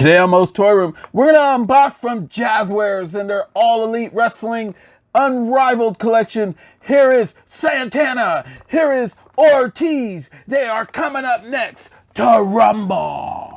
Today on MOE'S Toy Room, we're going to unbox from Jazzwares and their All Elite Wrestling Unrivaled collection. Here is Santana. Here is Ortiz. They are coming up next to Rumble.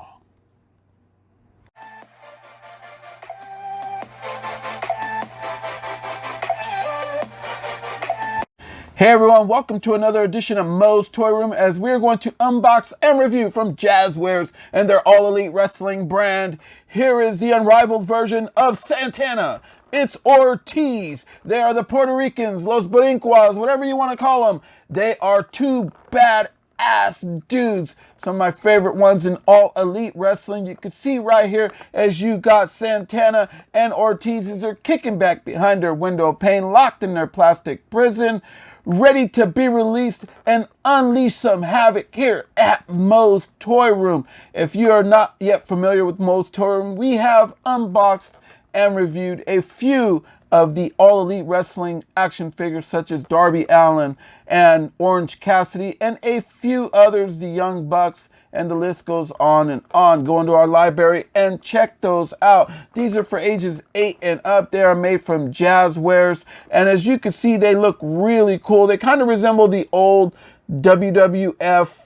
Hey everyone, welcome to another edition of MOE'S Toy Room as we're going to unbox and review from Jazzwares and their All Elite Wrestling brand. Here is the unrivaled version of Santana. It's Ortiz. They are the Puerto Ricans, Los Boricuas, whatever you want to call them. They are two badass dudes. Some of my favorite ones in All Elite Wrestling. You can see right here as you got Santana and Ortiz as they're kicking back behind their window pane, locked in their plastic prison, ready to be released and unleash some havoc here at MOE'S Toy Room. If you are not yet familiar with MOE'S Toy Room, we have unboxed and reviewed a few of the All Elite Wrestling action figures such as Darby Allin and Orange Cassidy and a few others, the Young Bucks, and the list goes on and on. Go into our library and check those out. These are for ages 8 and up. They are made from Jazzwares, and as you can see, they look really cool. They kind of resemble the old WWF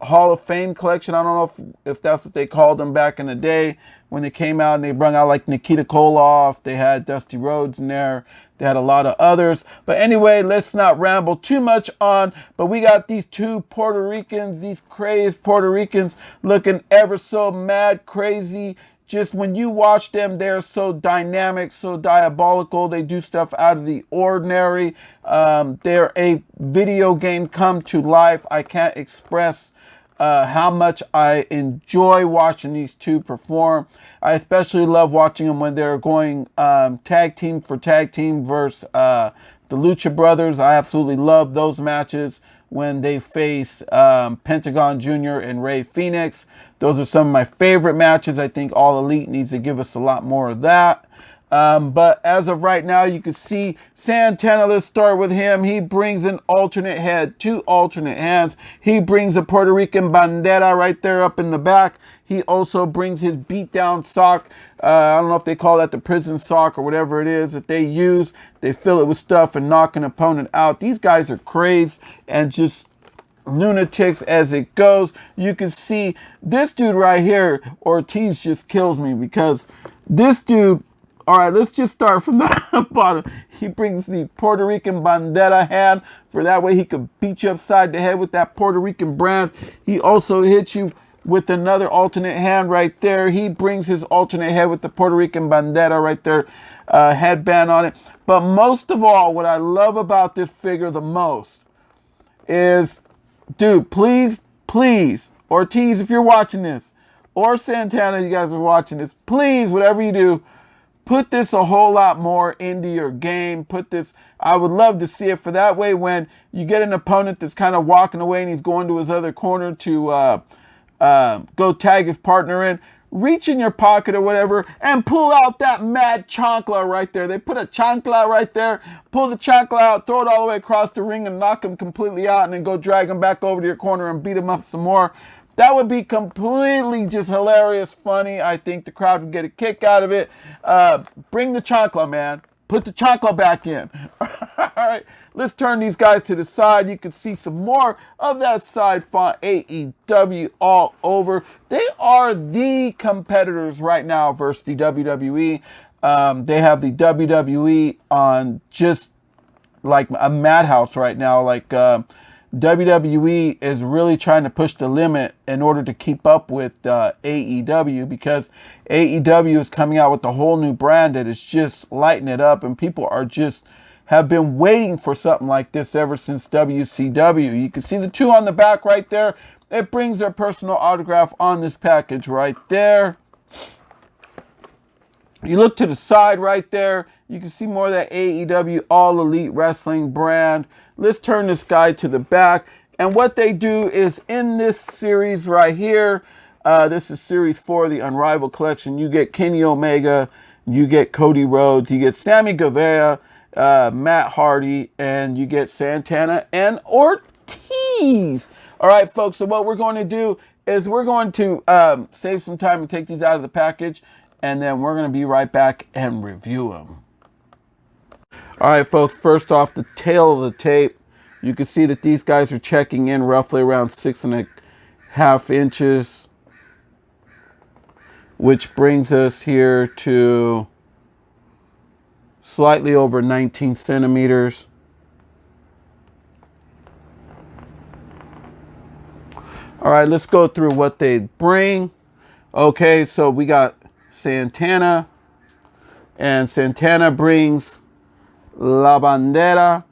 Hall of Fame collection. I don't know if that's what they called them back in the day when they came out, and they brought out like Nikita Koloff. They had Dusty Rhodes in there. They had a lot of others. But anyway, let's not ramble too much on. But we got these two Puerto Ricans, these crazed Puerto Ricans looking ever so mad crazy. Just when you watch them, they're so dynamic, so diabolical. They do stuff out of the ordinary. They're a video game come to life. I can't express how much I enjoy watching these two perform. I especially love watching them when they're going tag team for tag team versus the Lucha Brothers. I absolutely love those matches when they face Pentagon Jr. and Rey Fenix. Those are some of my favorite matches. I think All Elite needs to give us a lot more of that. But as of right now, you can see Santana. Let's start with him. He brings an alternate head, 2 alternate hands. He brings a Puerto Rican bandera right there up in the back. He also brings his beat down sock. I don't know if they call that the prison sock or whatever it is that they use. They fill it with stuff and knock an opponent out. These guys are crazed and just lunatics as it goes. You can see this dude right here, Ortiz, just kills me because this dude. All right, let's just start from the bottom. He brings the Puerto Rican bandera hand for that way he could beat you upside the head with that Puerto Rican brand. He also hits you with another alternate hand right there. He brings his alternate head with the Puerto Rican bandera right there, headband on it. But most of all, what I love about this figure the most is, dude, please, Ortiz, if you're watching this, or Santana, you guys are watching this, please, whatever you do, put this a whole lot more into your game. Put this, I would love to see it for that way when you get an opponent that's kind of walking away and he's going to his other corner to go tag his partner in, reach in your pocket or whatever and pull out that mad chancla right there. They put a chancla right there, pull the chancla out, throw it all the way across the ring and knock him completely out and then go drag him back over to your corner and beat him up some more. That would be completely just hilarious, funny. I think the crowd would get a kick out of it. Bring the chancla, man. Put the chancla back in. All right, let's turn these guys to the side. You can see some more of that side font, AEW all over. They are the competitors right now versus the WWE. They have the WWE on just like a madhouse right now. Like WWE is really trying to push the limit in order to keep up with AEW because AEW is coming out with a whole new brand that is just lighting it up, and people are just have been waiting for something like this ever since WCW. You can see the 2 on the back right there. It brings their personal autograph on this package right there. You look to the side right there, you can see more of that AEW All Elite Wrestling brand. Let's turn this guy to the back. And what they do is in this series right here, this is series 4 of the Unrivaled collection. You get Kenny Omega, you get Cody Rhodes, you get Sammy Guevara, Matt Hardy, and you get Santana and Ortiz. All right, folks, so what we're going to do is we're going to save some time and take these out of the package, and then we're going to be right back and review them. All right, folks, first off, the tail of the tape. You can see that these guys are checking in roughly around 6.5 inches, which brings us here to slightly over 19 centimeters. All right, let's go through what they bring. Okay, so we got Santana, and Santana brings La Bandera.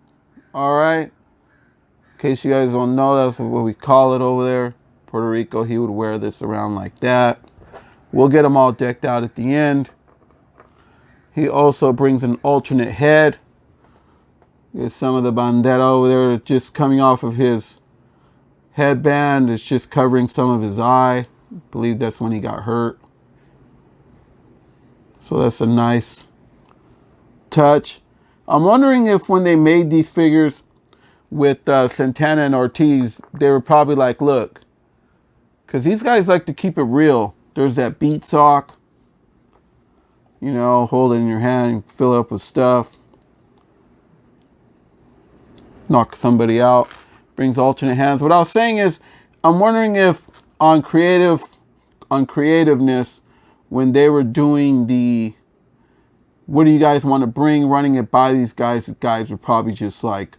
All right, in case you guys don't know, that's what we call it over there. Puerto Rico, he would wear this around like that. We'll get them all decked out at the end. He also brings an alternate head. There's some of the bandera over there just coming off of his headband. It's just covering some of his eye. I believe that's when he got hurt. So that's a nice touch. I'm wondering if when they made these figures with Santana and Ortiz, they were probably like, look, because these guys like to keep it real. There's that beat sock, you know, hold it in your hand and fill it up with stuff. Knock somebody out. Brings alternate hands. What I was saying is, I'm wondering if on creativeness, when they were doing the, what do you guys want to bring, running it by these guys, the guys were probably just like,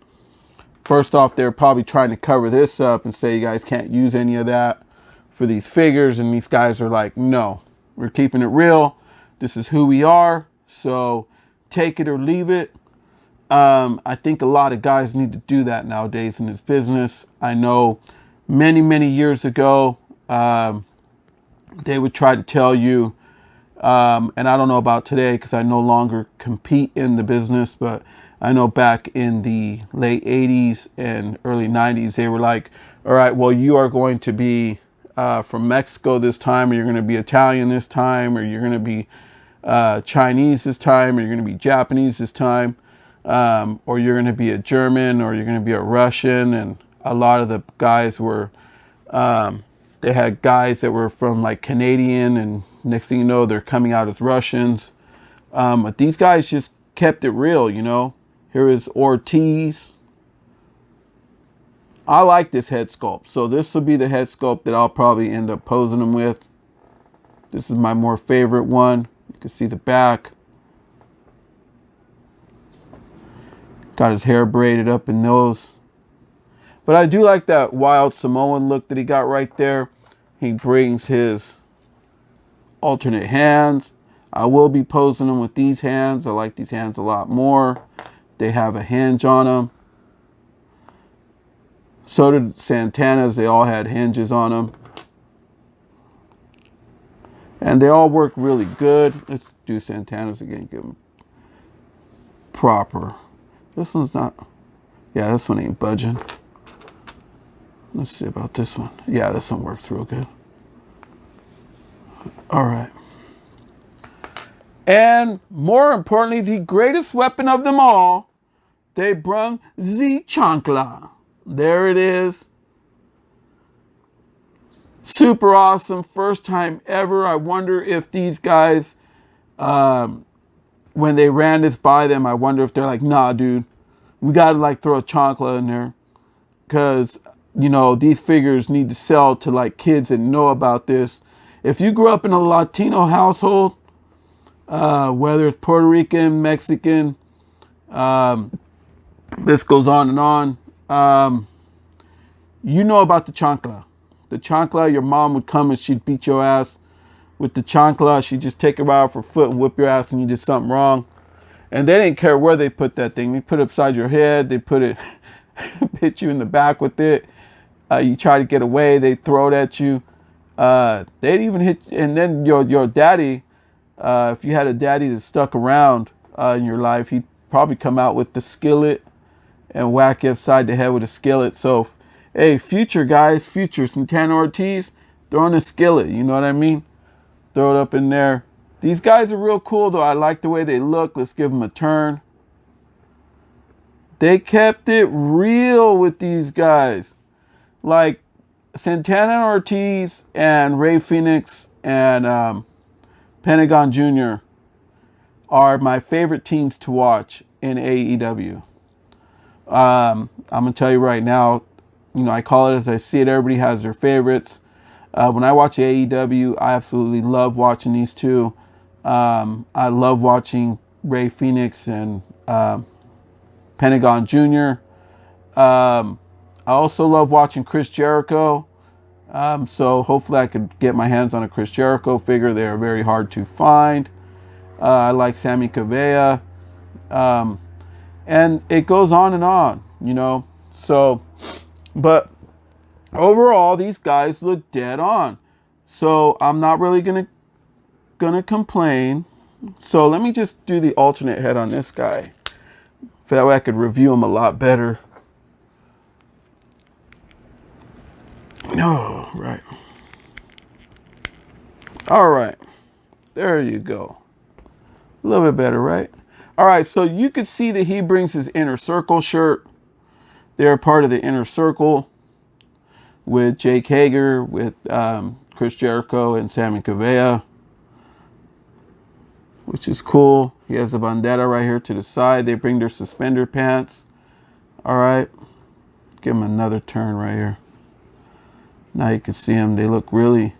first off, they're probably trying to cover this up and say you guys can't use any of that for these figures. And these guys are like, no, we're keeping it real. This is who we are. So take it or leave it. I think a lot of guys need to do that nowadays in this business. I know many, many years ago, they would try to tell you, and I don't know about today because I no longer compete in the business, but I know back in the late 80s and early 90s, they were like, all right, well, you are going to be from Mexico this time, or you're going to be Italian this time, or you're going to be Chinese this time, or you're going to be Japanese this time. Or you're going to be a German, or you're going to be a Russian. And a lot of the guys were, they had guys that were from like Canadian, and next thing you know, they're coming out as Russians. But these guys just kept it real, you know. Here is Ortiz. I like this head sculpt. So this will be the head sculpt that I'll probably end up posing them with. This is my more favorite one. You can see the back. Got his hair braided up in those. But I do like that wild Samoan look that he got right there. He brings his alternate hands. I will be posing them with these hands. I like these hands a lot more. They have a hinge on them. So did Santana's. They all had hinges on them. And they all work really good. Let's do Santana's again. Give them proper. This one's not, yeah, this one ain't budging. Let's see about this one. Yeah, this one works real good. All right. And more importantly, the greatest weapon of them all, they brung the chancla. There it is. Super awesome. First time ever. I wonder if these guys, when they ran this by them, I wonder if they're like, nah, dude, we got to like throw a chancla in there. Because, you know, these figures need to sell to like kids that know about this. If you grew up in a Latino household, whether it's Puerto Rican, Mexican, this goes on and on. You know about the chancla. The chancla, your mom would come and she'd beat your ass with the chancla. She'd just take her out for foot and whip your ass and you did something wrong. And they didn't care where they put that thing. They put it upside your head. They put it, hit you in the back with it. You try to get away. They throw it at you. They'd even hit, and then your daddy, if you had a daddy that stuck around in your life, he'd probably come out with the skillet and whack you upside the head with a skillet. So, hey, future guys, future Santana Ortiz, throw in a skillet. You know what I mean? Throw it up in there. These guys are real cool, though. I like the way they look. Let's give them a turn. They kept it real with these guys. Like, Santana and Ortiz and Ray Phoenix and Pentagon Jr. are my favorite teams to watch in AEW. I'm gonna tell you right now, I call it as I see it. Everybody has their favorites. When I watch AEW, I absolutely love watching these two. I love watching Ray Phoenix and Pentagon Jr. I also love watching Chris Jericho. So hopefully I could get my hands on a Chris Jericho figure. They are very hard to find. I like Sammy Cavea. And it goes on and on. So, but overall, these guys look dead on. So I'm not really gonna complain. So let me just do the alternate head on this guy. For that way I could review him a lot better. Oh, right. All right. There you go. A little bit better, right? All right, so you could see that he brings his Inner Circle shirt. They're part of the Inner Circle with Jake Hager, with Chris Jericho, and Sammy Cavea, which is cool. He has a bandana right here to the side. They bring their suspender pants. All right. Give him another turn right here. Now you can see them. They look really...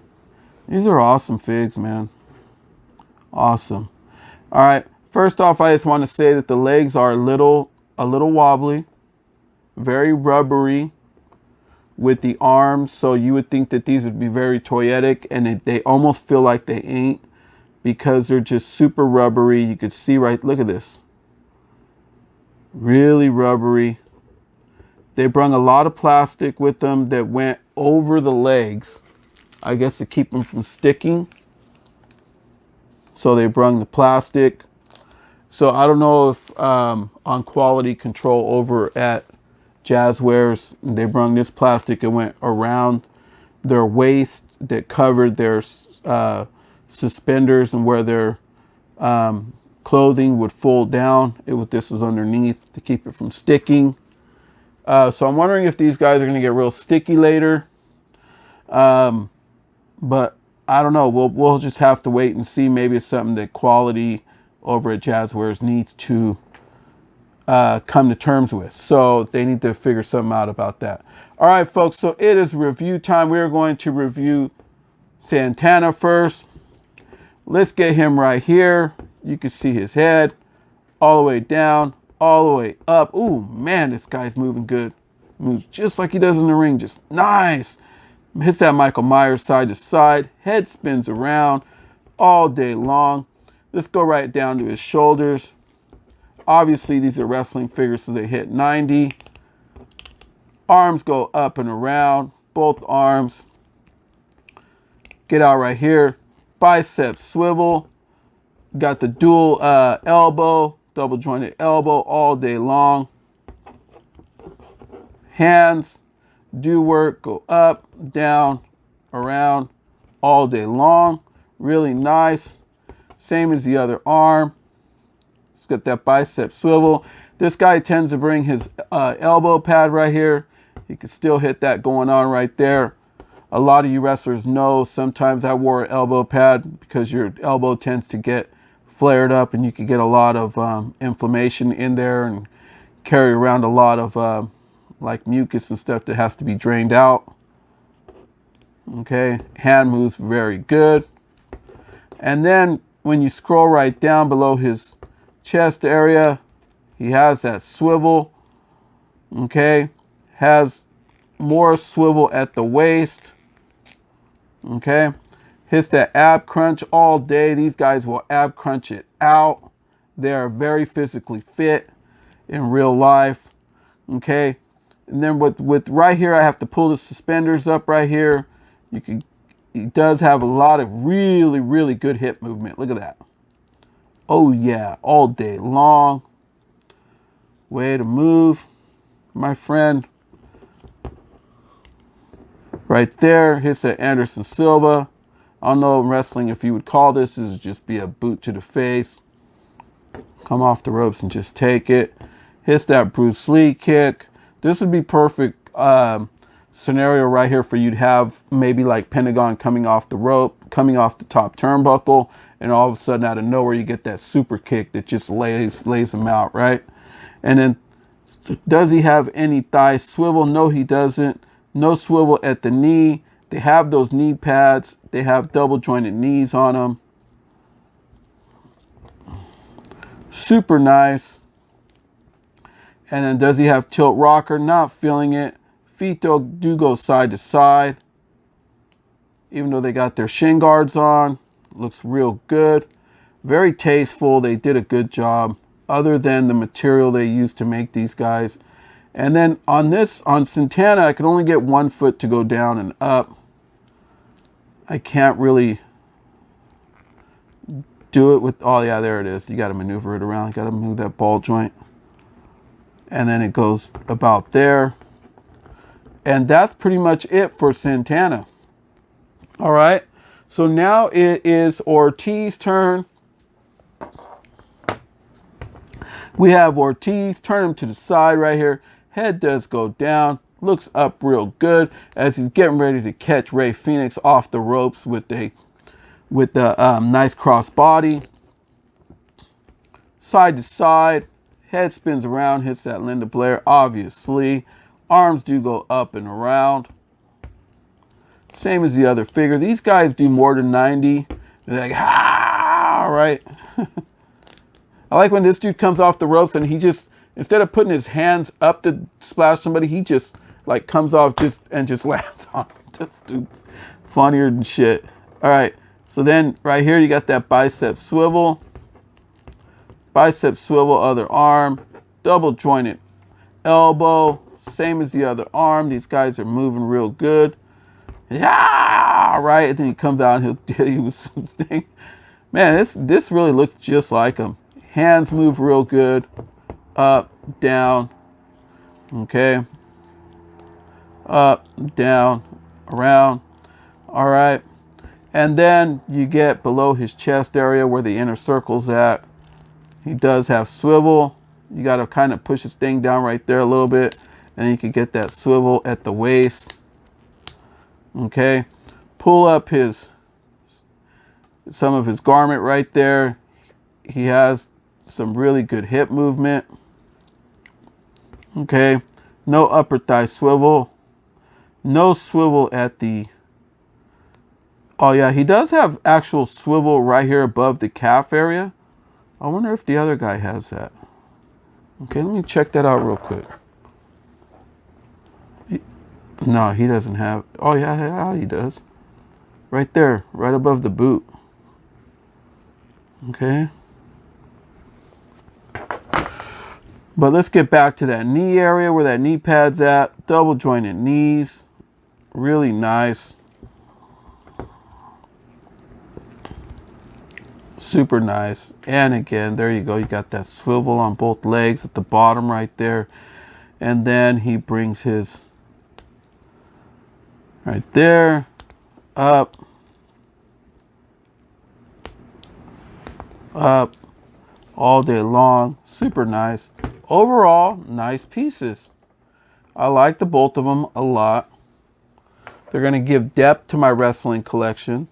These are awesome figs, man. Awesome. All right. First off, I just want to say that the legs are a little wobbly, very rubbery with the arms. So you would think that these would be very toyetic, and they almost feel like they ain't because they're just super rubbery. You could see right, look at this. Really rubbery. They brung a lot of plastic with them that went over the legs, I guess to keep them from sticking. So they brung the plastic. So I don't know if on quality control over at Jazzwares, they brung this plastic and went around their waist that covered their suspenders and where their clothing would fold down. This was underneath to keep it from sticking. So I'm wondering if these guys are going to get real sticky later. But I don't know. We'll just have to wait and see. Maybe it's something that quality over at Jazzwares needs to come to terms with. So they need to figure something out about that. All right, folks. So it is review time. We're going to review Santana first. Let's get him right here. You can see his head all the way down, all the way up. Ooh, man, this guy's moving good. Moves just like he does in the ring. Just nice. Hits that Michael Myers side to side. Head spins around all day long. Let's go right down to his shoulders. Obviously, these are wrestling figures, so they hit 90. Arms go up and around. Both arms. Get out right here. Bicep swivel. Got the dual elbow. Double jointed elbow all day long. Hands do work. Go up, down, around all day long. Really nice. Same as the other arm. It's got that bicep swivel. This guy tends to bring his elbow pad right here. You can still hit that going on right there. A lot of you wrestlers know sometimes I wore an elbow pad because your elbow tends to get flared up and you can get a lot of inflammation in there and carry around a lot of like mucus and stuff that has to be drained out. Okay, hand moves very good. And then when you scroll right down below his chest area, he has that swivel. Okay, has more swivel at the waist. Okay, hits that ab crunch all day. These guys will ab crunch it out. They are very physically fit in real life. Okay, and then with right here, I have to pull the suspenders up right here. He does have a lot of really, really good hip movement. Look at that. Oh yeah, all day long. Way to move, my friend. Right there, hits that Anderson Silva. I don't know in wrestling if you would call this would just be a boot to the face. Come off the ropes and just take it. Hits that Bruce Lee kick. This would be perfect scenario right here for you to have maybe like Pentagon coming off the rope, coming off the top turnbuckle, and all of a sudden out of nowhere you get that super kick that just lays him out, right? And then does he have any thigh swivel? No, he doesn't. No swivel at the knee. They have those knee pads. They have double jointed knees on them. Super nice. And then does he have tilt rocker? Not feeling it. Feet though do go side to side. Even though they got their shin guards on. Looks real good. Very tasteful. They did a good job. Other than the material they used to make these guys. And then on Santana, I can only get one foot to go down and up. I can't really do it with, oh yeah, there it is. You got to maneuver it around. You got to move that ball joint. And then it goes about there. And that's pretty much it for Santana. All right. So now it is Ortiz's turn. We have Ortiz, turn him to the side right here. Head does go down. Looks up real good as he's getting ready to catch Rey Fenix off the ropes with the nice cross body. Side to side. Head spins around, hits that Linda Blair, obviously. Arms do go up and around. Same as the other figure. These guys do more than 90. They're like, ah, right. I like when this dude comes off the ropes and he just, instead of putting his hands up to splash somebody, he just like comes off and just lands on him. Just dude, funnier than shit. All right, so then right here you got that bicep swivel. Bicep swivel, other arm, double jointed elbow, same as the other arm. These guys are moving real good. Yeah, right. And then he comes out and he'll hit you with something. Man, this really looks just like him. Hands move real good. Up, down. Okay. Up, down, around. All right. And then you get below his chest area where the inner circle's at. He does have swivel. You got to kind of push his thing down right there a little bit. And you can get that swivel at the waist. Okay. Pull up some of his garment right there. He has some really good hip movement. Okay. No upper thigh swivel. No swivel at the... Oh yeah, he does have actual swivel right here above the calf area. I wonder if the other guy has that. Okay, let me check that out real quick. No, he doesn't have... Oh yeah, he does. Right there, right above the boot. Okay. But let's get back to that knee area where that knee pad's at. Double jointed knees. Really nice. Super nice. And again, there you go. You got that swivel on both legs at the bottom right there. And then he brings his right there up, up all day long. Super nice. Overall, nice pieces. I like the both of them a lot. They're going to give depth to my wrestling collection.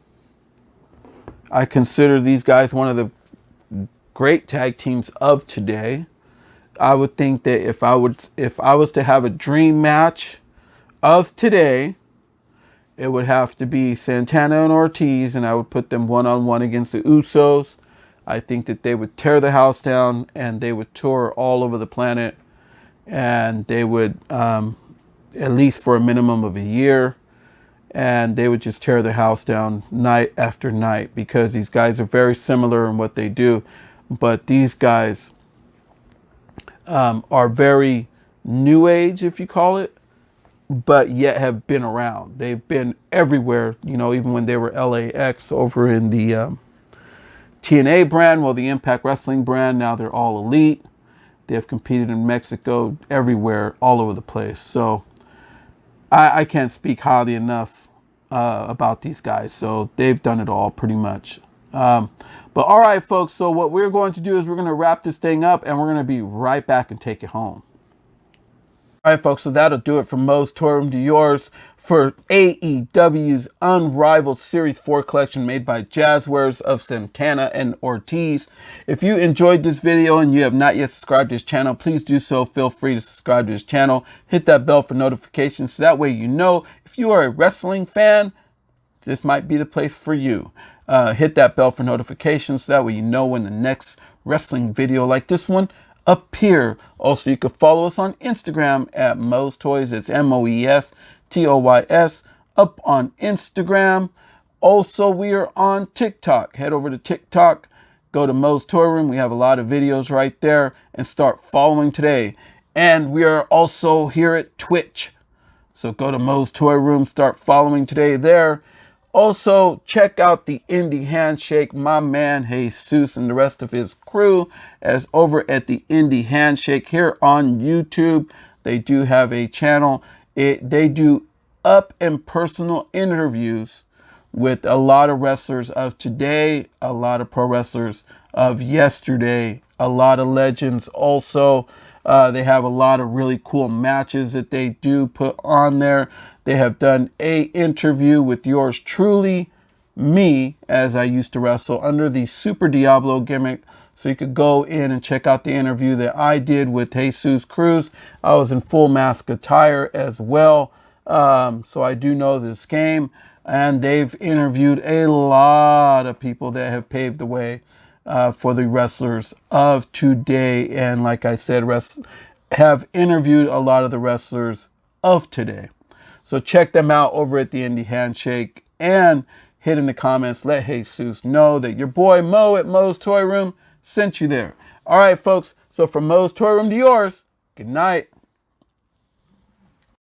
I consider these guys one of the great tag teams of today. I would think that if I was to have a dream match of today, it would have to be Santana and Ortiz, and I would put them one-on-one against the Usos. I think that they would tear the house down, and they would tour all over the planet, and they would, at least for a minimum of a year, and they would just tear the house down night after night, because these guys are very similar in what they do. But these guys are very new age, if you call it, but yet have been around. They've been everywhere, you know, even when they were LAX over in the TNA brand, well, the Impact Wrestling brand, now they're all elite. They have competed in Mexico, everywhere, all over the place. So I can't speak highly enough about these guys. So they've done it all pretty much. But all right, folks. So what we're going to do is we're going to wrap this thing up, and we're going to be right back and take it home. All right, folks, so that'll do it for Moe's Toy Room to yours for AEW's Unrivaled Series 4 collection made by Jazzwares of Santana and Ortiz. If you enjoyed this video and you have not yet subscribed to his channel, please do so. Feel free to subscribe to his channel. Hit that bell for notifications so that way you know if you are a wrestling fan, this might be the place for you. Hit that bell for notifications so that way you know when the next wrestling video like this one appear. Also, you can follow us on Instagram at Moe's Toys. It's MOE'S TOYS up on Instagram. Also, we are on TikTok. Head over to TikTok, go to Moe's Toy Room. We have a lot of videos right there, and start following today. And we are also here at Twitch. So go to Moe's Toy Room, start following today there. Also, check out the Indie Handshake, my man Jesus and the rest of his crew, as over at the Indie Handshake here on YouTube. They do have a channel. They do up and personal interviews with a lot of wrestlers of today, a lot of pro wrestlers of yesterday, a lot of legends also. They have a lot of really cool matches that they do put on there. They have done a interview with yours truly, me, as I used to wrestle under the Super Diablo gimmick. So you could go in and check out the interview that I did with Jesus Cruz. I was in full mask attire as well. So I do know this game. And they've interviewed a lot of people that have paved the way for the wrestlers of today. And like I said, have interviewed a lot of the wrestlers of today. So check them out over at the Indie Handshake, and hit in the comments, let Jesus know that your boy Mo at Moe's Toy Room sent you there. All right, folks. So from Moe's Toy Room to yours, good night.